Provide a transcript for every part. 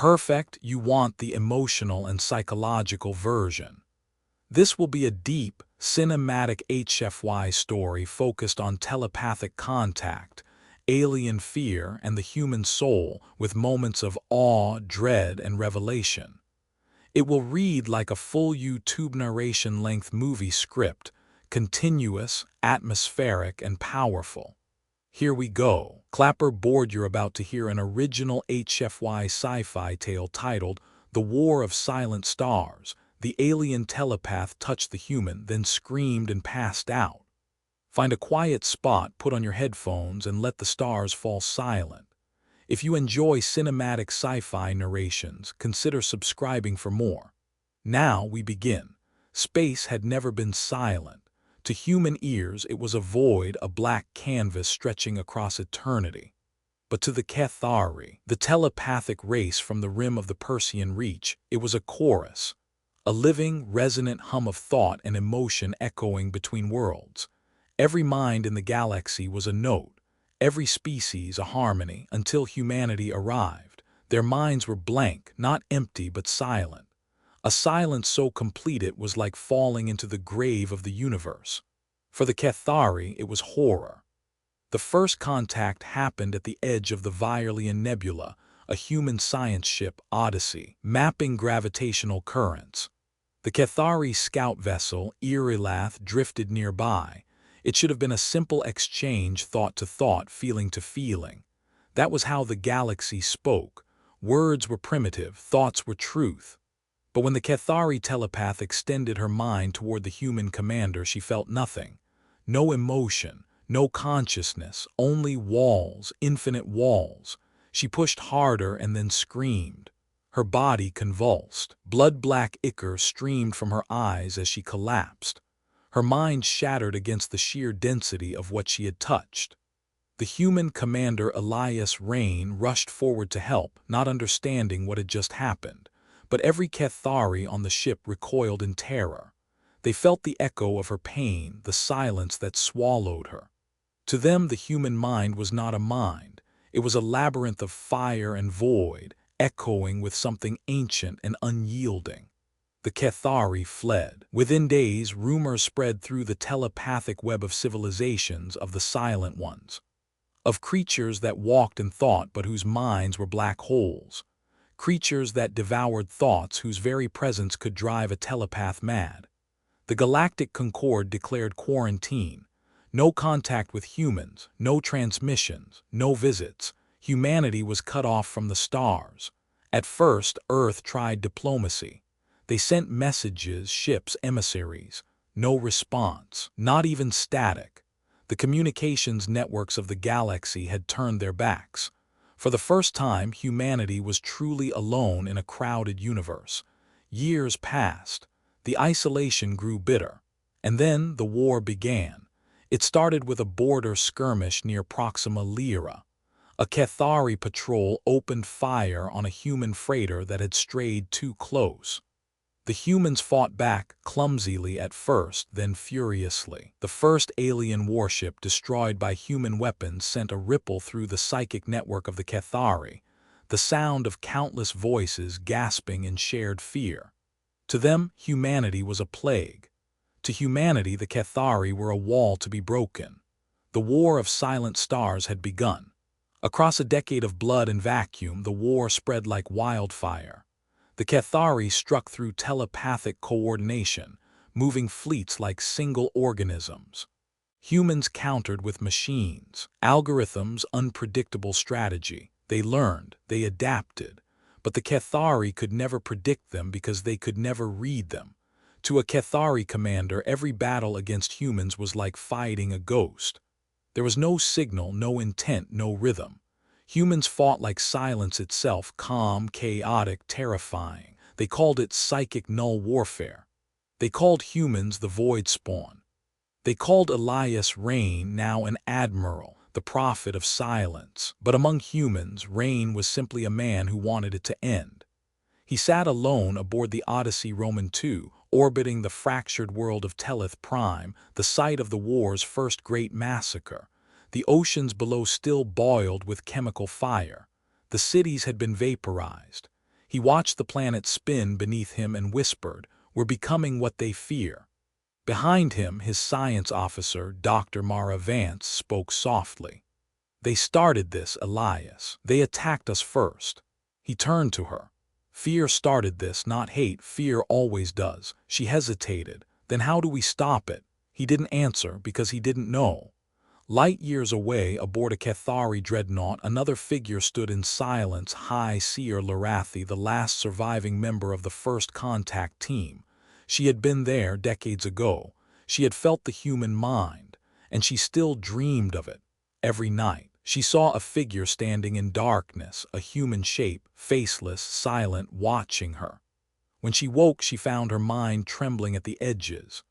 Perfect, you want the emotional and psychological version. This will be a deep, cinematic HFY story focused on telepathic contact, alien fear, and the human soul, with moments of awe, dread, and revelation. It will read like a full YouTube narration-length movie script, continuous, atmospheric, and powerful. Here we go. Clapper board, you're about to hear an original HFY sci-fi tale titled The War of Silent Stars. The alien telepath touched the human, then screamed and passed out. Find a quiet spot, put on your headphones, and let the stars fall silent. If you enjoy cinematic sci-fi narrations, consider subscribing for more. Now we begin. Space had never been silent. To human ears, it was a void, a black canvas stretching across eternity. But to the Cathari, the telepathic race from the rim of the Persean Reach, it was a chorus, a living, resonant hum of thought and emotion echoing between worlds. Every mind in the galaxy was a note, every species a harmony, until humanity arrived. Their minds were blank, not empty but silent. A silence so complete it was like falling into the grave of the universe. For the Cathari, it was horror. The first contact happened at the edge of the Virelian Nebula, a human science ship, Odyssey, mapping gravitational currents. The Cathari scout vessel, Irilath, drifted nearby. It should have been a simple exchange, thought to thought, feeling to feeling. That was how the galaxy spoke. Words were primitive, thoughts were truth. But when the Cathari telepath extended her mind toward the human commander, she felt nothing. No emotion, no consciousness, only walls, infinite walls. She pushed harder and then screamed. Her body convulsed. Blood-black ichor streamed from her eyes as she collapsed. Her mind shattered against the sheer density of what she had touched. The human commander, Elias Rain, rushed forward to help, not understanding what had just happened. But every Cathari on the ship recoiled in terror. They felt the echo of her pain, the silence that swallowed her. To them, the human mind was not a mind. It was a labyrinth of fire and void, echoing with something ancient and unyielding. The Cathari fled. Within days, rumors spread through the telepathic web of civilizations of the Silent Ones, of creatures that walked and thought but whose minds were black holes. Creatures that devoured thoughts whose very presence could drive a telepath mad. The Galactic Concord declared quarantine. No contact with humans, no transmissions, no visits. Humanity was cut off from the stars. At first, Earth tried diplomacy. They sent messages, ships, emissaries. No response, not even static. The communications networks of the galaxy had turned their backs. For the first time, humanity was truly alone in a crowded universe. Years passed. The isolation grew bitter. And then the war began. It started with a border skirmish near Proxima Lyra. A Cathari patrol opened fire on a human freighter that had strayed too close. The humans fought back, clumsily at first, then furiously. The first alien warship destroyed by human weapons sent a ripple through the psychic network of the Cathari, the sound of countless voices gasping in shared fear. To them, humanity was a plague. To humanity, the Cathari were a wall to be broken. The War of Silent Stars had begun. Across a decade of blood and vacuum, the war spread like wildfire. The Cathari struck through telepathic coordination, moving fleets like single organisms. Humans countered with machines, algorithms, unpredictable strategy. They learned, they adapted. But the Cathari could never predict them because they could never read them. To a Cathari commander, every battle against humans was like fighting a ghost. There was no signal, no intent, no rhythm. Humans fought like silence itself, calm, chaotic, terrifying. They called it psychic null warfare. They called humans the void spawn. They called Elias Rain, now an admiral, the prophet of silence. But among humans, Rain was simply a man who wanted it to end. He sat alone aboard the Odyssey Roman II, orbiting the fractured world of Teleth Prime, the site of the war's first great massacre. The oceans below still boiled with chemical fire. The cities had been vaporized. He watched the planet spin beneath him and whispered, "We're becoming what they fear." Behind him, his science officer, Dr. Mara Vance, spoke softly. "They started this, Elias. They attacked us first." He turned to her. "Fear started this, not hate. Fear always does." She hesitated. "Then how do we stop it?" He didn't answer because he didn't know. Light years away, aboard a Cathari dreadnought, another figure stood in silence, High Seer Larathi, the last surviving member of the first contact team. She had been there decades ago. She had felt the human mind, and she still dreamed of it. Every night, she saw a figure standing in darkness, a human shape, faceless, silent, watching her. When she woke, she found her mind trembling at the edges.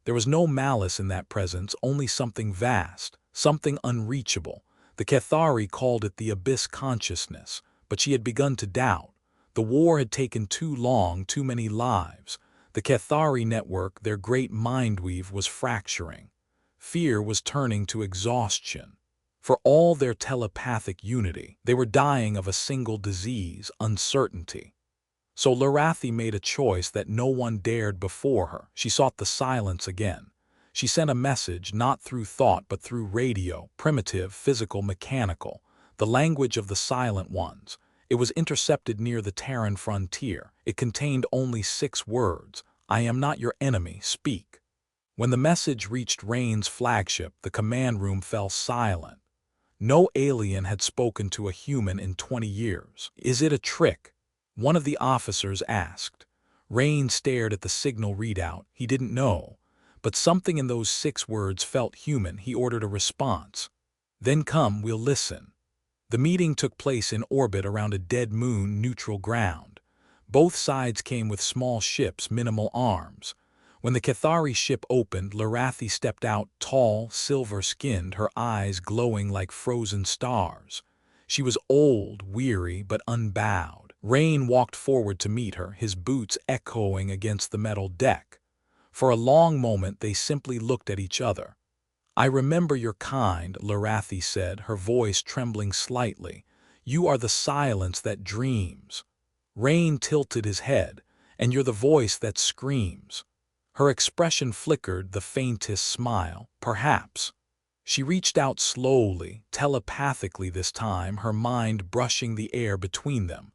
There was no malice in that presence, only something vast, something unreachable. The Cathari called it the abyss consciousness, but she had begun to doubt. The war had taken too long, too many lives. The Cathari network, their great mindweave, was fracturing. Fear was turning to exhaustion. For all their telepathic unity, they were dying of a single disease, uncertainty. So Larathi made a choice that no one dared before her. She sought the silence again. She sent a message not through thought but through radio, primitive, physical, mechanical, the language of the silent ones. It was intercepted near the Terran frontier. It contained only 6 words: "I am not your enemy, speak." When the message reached Rain's flagship, the command room fell silent. No alien had spoken to a human in 20 years. "Is it a trick?" one of the officers asked. Rain stared at the signal readout. He didn't know. But something in those 6 words felt human. He ordered a response. "Then come, we'll listen." The meeting took place in orbit around a dead moon, neutral ground. Both sides came with small ships, minimal arms. When the Cathari ship opened, Larathi stepped out, tall, silver-skinned, her eyes glowing like frozen stars. She was old, weary, but unbowed. Rain walked forward to meet her, his boots echoing against the metal deck. For a long moment they simply looked at each other. "I remember your kind," Larathi said, her voice trembling slightly. "You are the silence that dreams." Rain tilted his head. "And you're the voice that screams." Her expression flickered, the faintest smile. "Perhaps." She reached out slowly, telepathically this time, her mind brushing the air between them.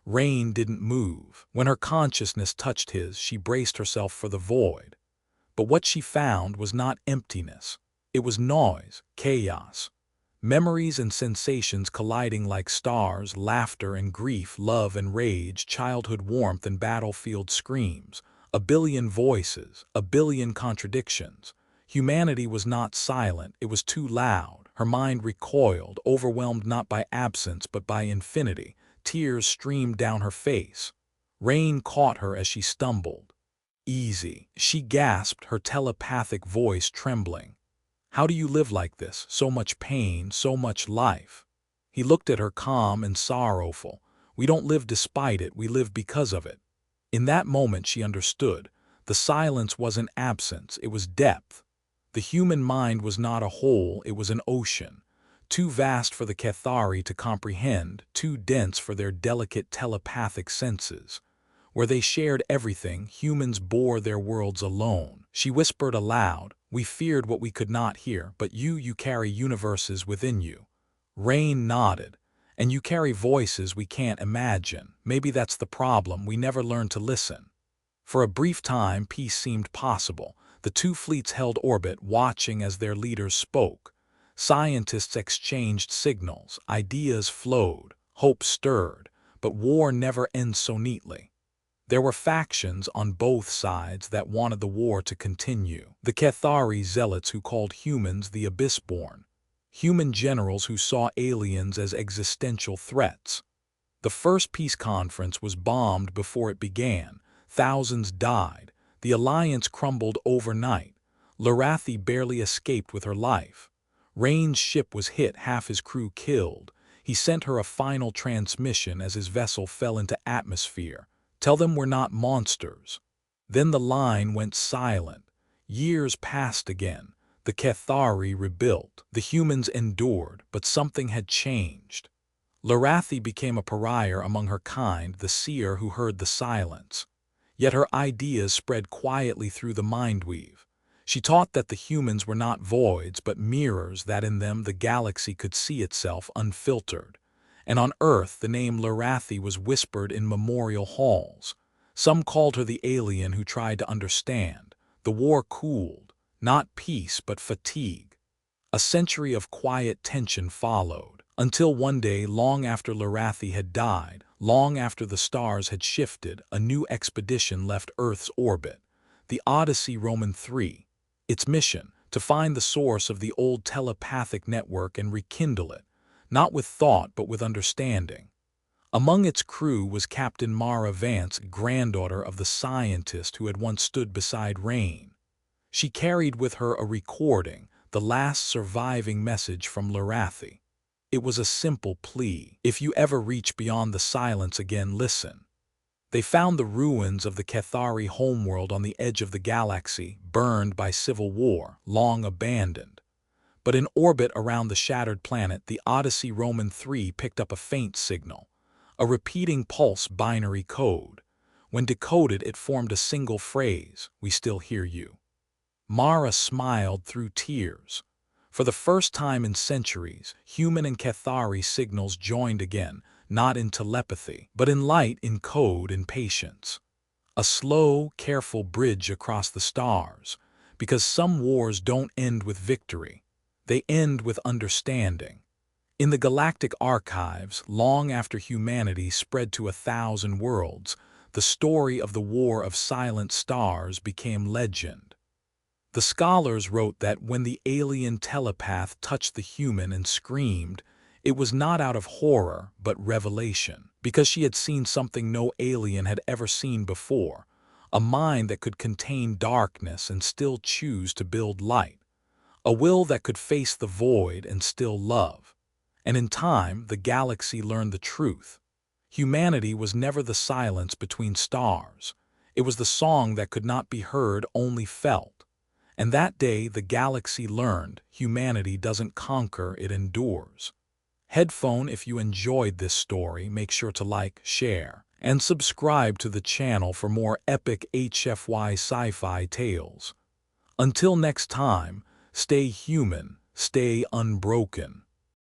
Rain didn't move. When her consciousness touched his, she braced herself for the void. But what she found was not emptiness. It was noise, chaos. Memories and sensations colliding like stars, laughter and grief, love and rage, childhood warmth and battlefield screams. A billion voices, a billion contradictions. Humanity was not silent, it was too loud. Her mind recoiled, overwhelmed not by absence but by infinity. Tears streamed down her face. Rain caught her as she stumbled. "Easy," she gasped, her telepathic voice trembling. "How do you live like this? So much pain, so much life." He looked at her calm and sorrowful. "We don't live despite it, we live because of it." In that moment she understood. The silence wasn't absence, it was depth. The human mind was not a whole, it was an ocean. Too vast for the Cathari to comprehend, too dense for their delicate telepathic senses. Where they shared everything, humans bore their worlds alone. She whispered aloud, "We feared what we could not hear, but you carry universes within you." Rain nodded. "And you carry voices we can't imagine. Maybe that's the problem, we never learn to listen." For a brief time, peace seemed possible. The 2 fleets held orbit, watching as their leaders spoke. Scientists exchanged signals, ideas flowed, hope stirred, but war never ends so neatly. There were factions on both sides that wanted the war to continue. The Cathari zealots who called humans the Abyssborn. Human generals who saw aliens as existential threats. The first peace conference was bombed before it began. Thousands died. The alliance crumbled overnight. Larathi barely escaped with her life. Rain's ship was hit, half his crew killed. He sent her a final transmission as his vessel fell into atmosphere. "Tell them we're not monsters." Then the line went silent. Years passed again. The Cathari rebuilt. The humans endured, but something had changed. Larathi became a pariah among her kind, the seer who heard the silence. Yet her ideas spread quietly through the mindweave. She taught that the humans were not voids but mirrors, that in them the galaxy could see itself unfiltered. And on Earth the name Larathi was whispered in memorial halls. Some called her the alien who tried to understand. The war cooled, not peace but fatigue. A century of quiet tension followed, until one day, long after Larathi had died, long after the stars had shifted, a new expedition left Earth's orbit. The Odyssey Roman 3. Its mission, to find the source of the old telepathic network and rekindle it, not with thought but with understanding. Among its crew was Captain Mara Vance, granddaughter of the scientist who had once stood beside Rain. She carried with her a recording, the last surviving message from Larathi. It was a simple plea: if you ever reach beyond the silence again, listen. They found the ruins of the Cathari homeworld on the edge of the galaxy, burned by civil war, long abandoned. But in orbit around the shattered planet, the Odyssey Roman 3 picked up a faint signal, a repeating pulse binary code. When decoded, it formed a single phrase: "We still hear you." Mara smiled through tears. For the first time in centuries, human and Cathari signals joined again, not in telepathy, but in light, in code, in patience. A slow, careful bridge across the stars, because some wars don't end with victory. They end with understanding. In the galactic archives, long after humanity spread to 1,000 worlds, the story of the War of Silent Stars became legend. The scholars wrote that when the alien telepath touched the human and screamed, it was not out of horror but revelation, because she had seen something no alien had ever seen before, a mind that could contain darkness and still choose to build light, a will that could face the void and still love. And in time, the galaxy learned the truth. Humanity was never the silence between stars. It was the song that could not be heard, only felt. And that day the galaxy learned humanity doesn't conquer, it endures. Headphone, if you enjoyed this story, make sure to like, share, and subscribe to the channel for more epic HFY sci-fi tales. Until next time, stay human, stay unbroken.